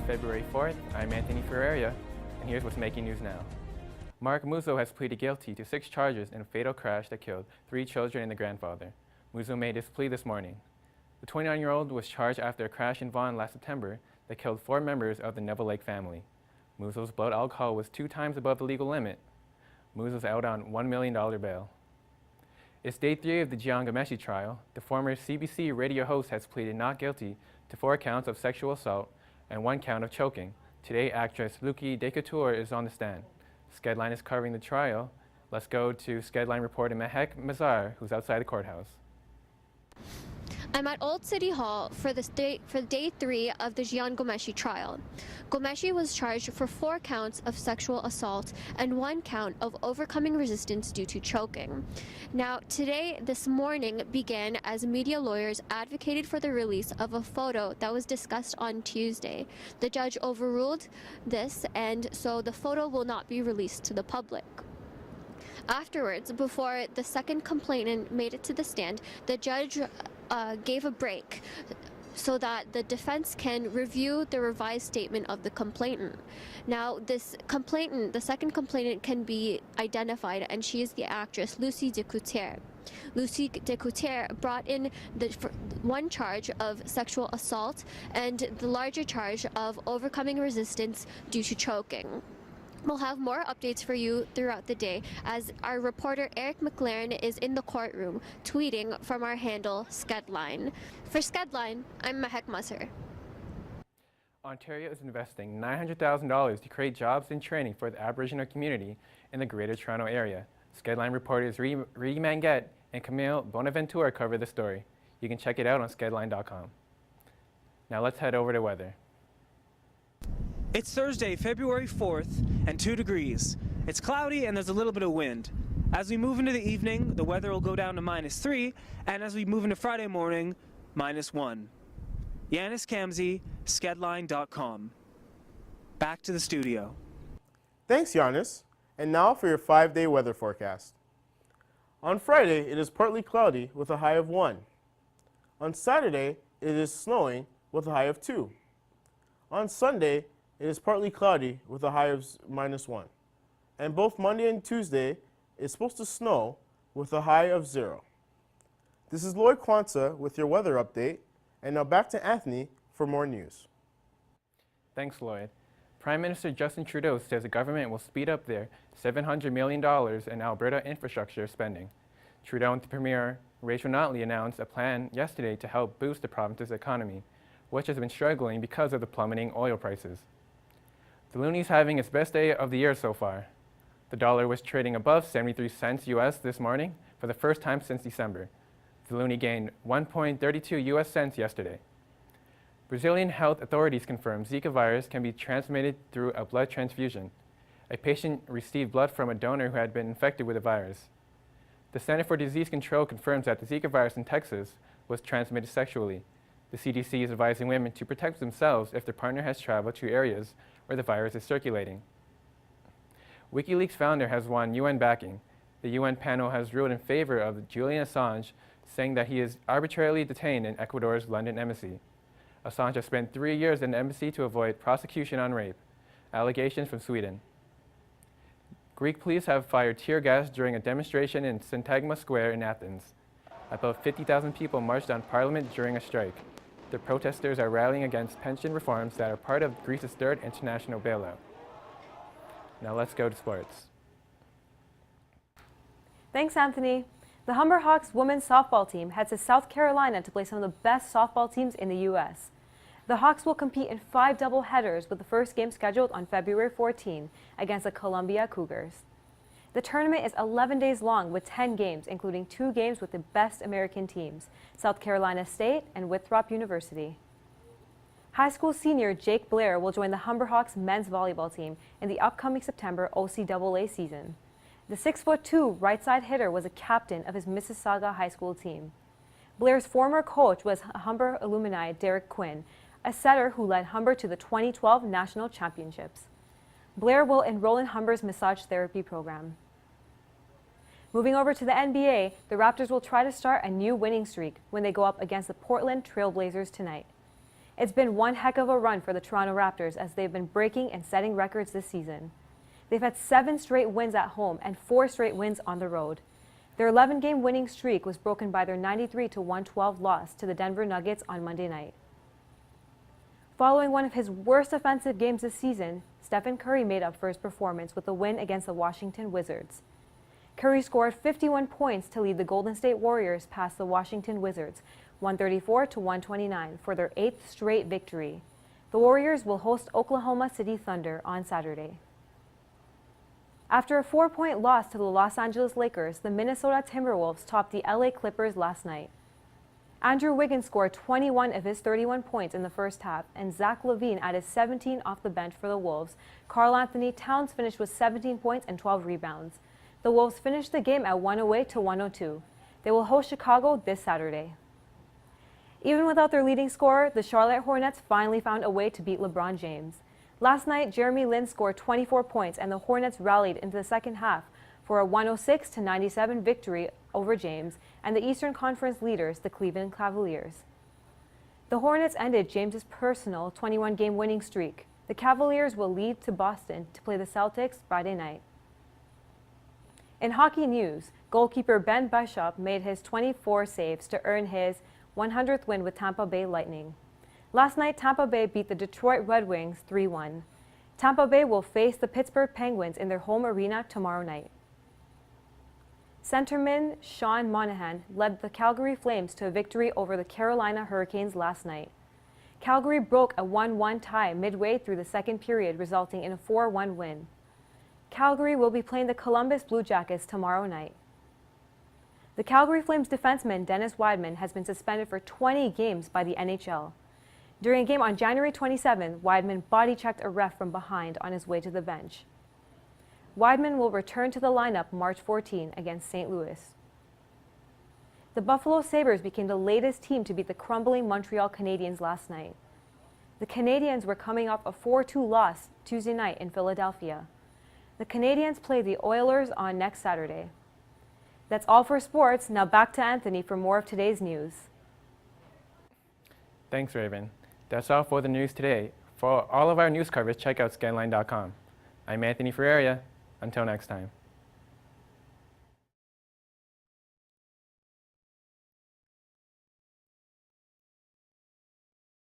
February 4th, I'm Anthony Ferreria, and here's what's making news now. Mark Musso has pleaded guilty to 6 charges in a fatal crash that killed 3 children and the grandfather. Musso made his plea this morning. The 29-year-old was charged after a crash in Vaughan last September that killed 4 members of the Neville Lake family. Musso's blood alcohol was 2 times above the legal limit. Musso's out on $1 million bail. It's day 3 of the Jian Ghomeshi trial. The former CBC radio host has pleaded not guilty to 4 counts of sexual assault and 1 count of choking. Today, actress Luki Decouture is on the stand. SKEDline is covering the trial. Let's go to SKEDline reporter Mehek Mazar, who's outside the courthouse. I'm at Old City Hall for day 3 of the Jian Ghomeshi trial. Ghomeshi was charged for 4 counts of sexual assault and 1 count of overcoming resistance due to choking. Now, this morning began as media lawyers advocated for the release of a photo that was discussed on Tuesday. The judge overruled this, and so the photo will not be released to the public. Afterwards, before the second complainant made it to the stand, the judge gave a break so that the defense can review the revised statement of the complainant. Now, this complainant, the second complainant, can be identified, and she is the actress Luki Decouture. Luki Decouture brought in the 1 charge of sexual assault and the larger charge of overcoming resistance due to choking. We'll have more updates for you throughout the day as our reporter Eric McLaren is in the courtroom tweeting from our handle SKEDline. For SKEDline, I'm Mehek Mazar. Ontario is investing $900,000 to create jobs and training for the Aboriginal community in the Greater Toronto Area. SKEDline reporters Ree Manguette and Camille Bonaventura cover the story. You can check it out on skedline.com. Now let's head over to weather. It's Thursday, February 4th, and 2 degrees. It's cloudy and there's a little bit of wind. As we move into the evening, the weather will go down to -3, and as we move into Friday morning, -1. Yanis Kamzi, skedline.com. Back to the studio. Thanks, Giannis. And now for your 5-day weather forecast. On Friday, it is partly cloudy with a high of 1. On Saturday, it is snowing with a high of 2. On Sunday, it is partly cloudy with a high of -1. And both Monday and Tuesday is supposed to snow with a high of 0. This is Lloyd Kwanzaa with your weather update. And now back to Anthony for more news. Thanks, Lloyd. Prime Minister Justin Trudeau says the government will speed up their $700 million in Alberta infrastructure spending. Trudeau and the Premier Rachel Notley announced a plan yesterday to help boost the province's economy, which has been struggling because of the plummeting oil prices. The loonie is having its best day of the year so far. The dollar was trading above 73 cents US this morning for the first time since December. The loonie gained 1.32 US cents yesterday. Brazilian health authorities confirm Zika virus can be transmitted through a blood transfusion. A patient received blood from a donor who had been infected with the virus. The Center for Disease Control confirms that the Zika virus in Texas was transmitted sexually. The CDC is advising women to protect themselves if their partner has traveled to areas where the virus is circulating. WikiLeaks founder has won UN backing. The UN panel has ruled in favor of Julian Assange, saying that he is arbitrarily detained in Ecuador's London embassy. Assange has spent 3 years in the embassy to avoid prosecution on rape, allegations from Sweden. Greek police have fired tear gas during a demonstration in Syntagma Square in Athens. About 50,000 people marched on Parliament during a strike. The protesters are rallying against pension reforms that are part of Greece's 3rd international bailout. Now let's go to sports. Thanks, Anthony. The Humber Hawks women's softball team heads to South Carolina to play some of the best softball teams in the U.S. The Hawks will compete in 5 doubleheaders, with the first game scheduled on February 14 against the Columbia Cougars. The tournament is 11 days long with 10 games, including 2 games with the best American teams, South Carolina State and Winthrop University. High school senior Jake Blair will join the Humber Hawks men's volleyball team in the upcoming September OCAA season. The 6'2" right side hitter was a captain of his Mississauga high school team. Blair's former coach was Humber alumni Derek Quinn, a setter who led Humber to the 2012 national championships. Blair will enroll in Humber's massage therapy program. Moving over to the NBA, the Raptors will try to start a new winning streak when they go up against the Portland Trail Blazers tonight. It's been one heck of a run for the Toronto Raptors as they've been breaking and setting records this season. They've had 7 straight wins at home and 4 straight wins on the road. Their 11-game winning streak was broken by their 93-112 loss to the Denver Nuggets on Monday night. Following one of his worst offensive games this season, Stephen Curry made up for his performance with a win against the Washington Wizards. Curry scored 51 points to lead the Golden State Warriors past the Washington Wizards, 134-129, for their 8th straight victory. The Warriors will host Oklahoma City Thunder on Saturday. After a 4-point loss to the Los Angeles Lakers, the Minnesota Timberwolves topped the LA Clippers last night. Andrew Wiggins scored 21 of his 31 points in the first half, and Zach LaVine added 17 off the bench for the Wolves. Karl Anthony Towns finished with 17 points and 12 rebounds. The Wolves finished the game at 108-102. They will host Chicago this Saturday. Even without their leading scorer, the Charlotte Hornets finally found a way to beat LeBron James. Last night, Jeremy Lin scored 24 points, and the Hornets rallied into the second half for a 106-97 victory over James and the Eastern Conference leaders, the Cleveland Cavaliers. The Hornets ended James's personal 21-game winning streak. The Cavaliers will lead to Boston to play the Celtics Friday night. In hockey news, goalkeeper Ben Bishop made his 24 saves to earn his 100th win with Tampa Bay Lightning. Last night, Tampa Bay beat the Detroit Red Wings 3-1. Tampa Bay will face the Pittsburgh Penguins in their home arena tomorrow night. Centerman Sean Monahan led the Calgary Flames to a victory over the Carolina Hurricanes last night. Calgary broke a 1-1 tie midway through the second period, resulting in a 4-1 win. Calgary will be playing the Columbus Blue Jackets tomorrow night. The Calgary Flames defenseman Dennis Wideman has been suspended for 20 games by the NHL. During a game on January 27, Wideman body-checked a ref from behind on his way to the bench. Wideman will return to the lineup March 14 against St. Louis. The Buffalo Sabres became the latest team to beat the crumbling Montreal Canadiens last night. The Canadiens were coming off a 4-2 loss Tuesday night in Philadelphia. The Canadiens play the Oilers on next Saturday. That's all for sports. Now back to Anthony for more of today's news. Thanks, Raven. That's all for the news today. For all of our news coverage, check out skedline.com. I'm Anthony Ferreria. Until next time.